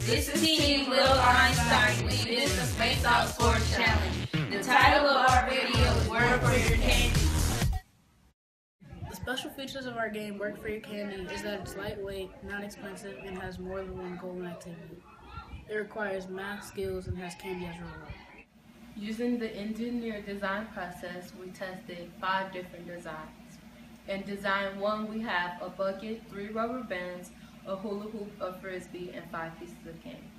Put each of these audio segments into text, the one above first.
This is Team Lil Einstein winning the Space Out Sports Challenge. The title of our video is Work for Your Candy. The special features of our game, Work for Your Candy, is that it's lightweight, non-expensive, and has more than one goal and activity. It requires math skills and has candy as a reward. Using the engineered design process, we tested 5 different designs. In design 1, we have a bucket, 3 rubber bands, a hula hoop, a frisbee, and 5 pieces of candy.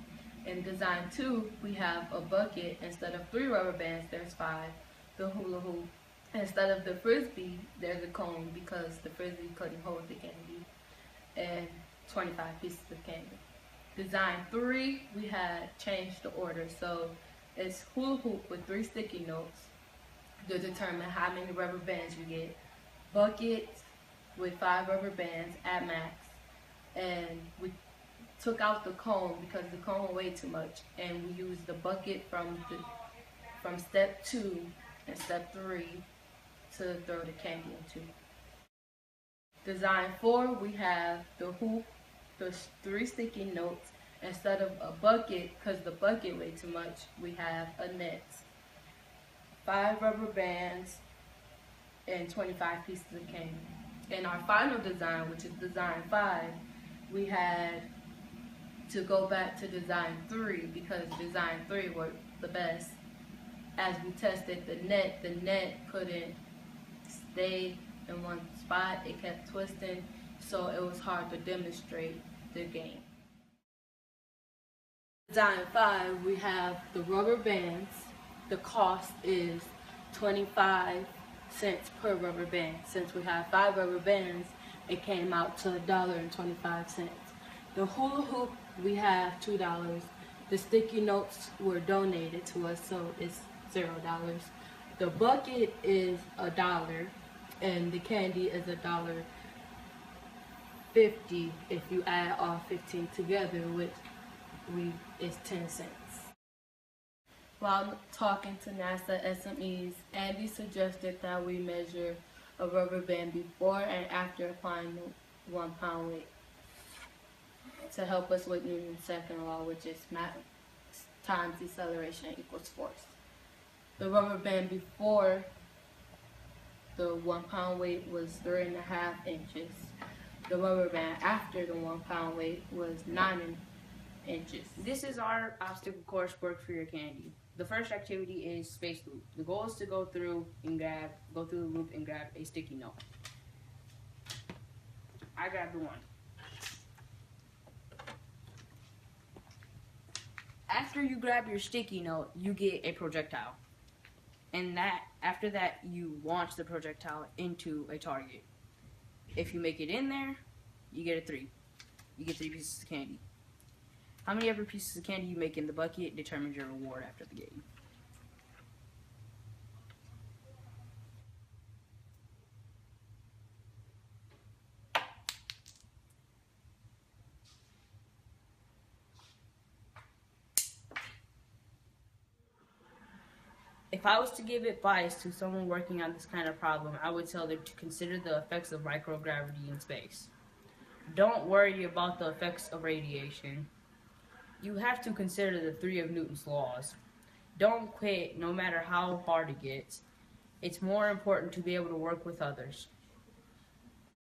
In design 2, we have a bucket. Instead of 3 rubber bands, there's 5. The hula hoop. Instead of the frisbee, there's a cone because the frisbee couldn't hold the candy. And 25 pieces of candy. Design 3, we had changed the order. So it's hula hoop with 3 sticky notes to determine how many rubber bands you get. Bucket with 5 rubber bands at max. And we took out the cone because the cone weighed too much, and we used the bucket from step 2 and step 3 to throw the candy into. Design 4, we have the hoop, the 3 sticky notes. Instead of a bucket, because the bucket weighed too much, we have a net. 5 rubber bands and 25 pieces of candy. In our final design, which is design 5, we had to go back to design 3 because design 3 worked the best. As we tested the net couldn't stay in one spot. It kept twisting, so it was hard to demonstrate the game. Design 5, we have the rubber bands. The cost is 25 cents per rubber band. Since we have 5 rubber bands, it came out to $1.25. The hula hoop, we have $2. The sticky notes were donated to us, so it's $0. The bucket is $1, and the candy is $1.50 if you add all 15 together, which is 10 cents. While talking to NASA SMEs, Andy suggested that we measure a rubber band before and after applying the 1 pound weight to help us with Newton's second law, which is mass times deceleration equals force. The rubber band before the 1 pound weight was 3.5 inches. The rubber band after the 1 pound weight was 9 inches. This is our obstacle course, Work for Your Candy. The first activity is space loop. The goal is to go through the loop and grab a sticky note. I grabbed the 1. After you grab your sticky note, you get a projectile. And after that, you launch the projectile into a target. If you make it in there, you get a 3. You get 3 pieces of candy. How many ever pieces of candy you make in the bucket determines your reward after the game. If I was to give advice to someone working on this kind of problem, I would tell them to consider the effects of microgravity in space. Don't worry about the effects of radiation. You have to consider the 3 of Newton's laws. Don't quit no matter how hard it gets. It's more important to be able to work with others.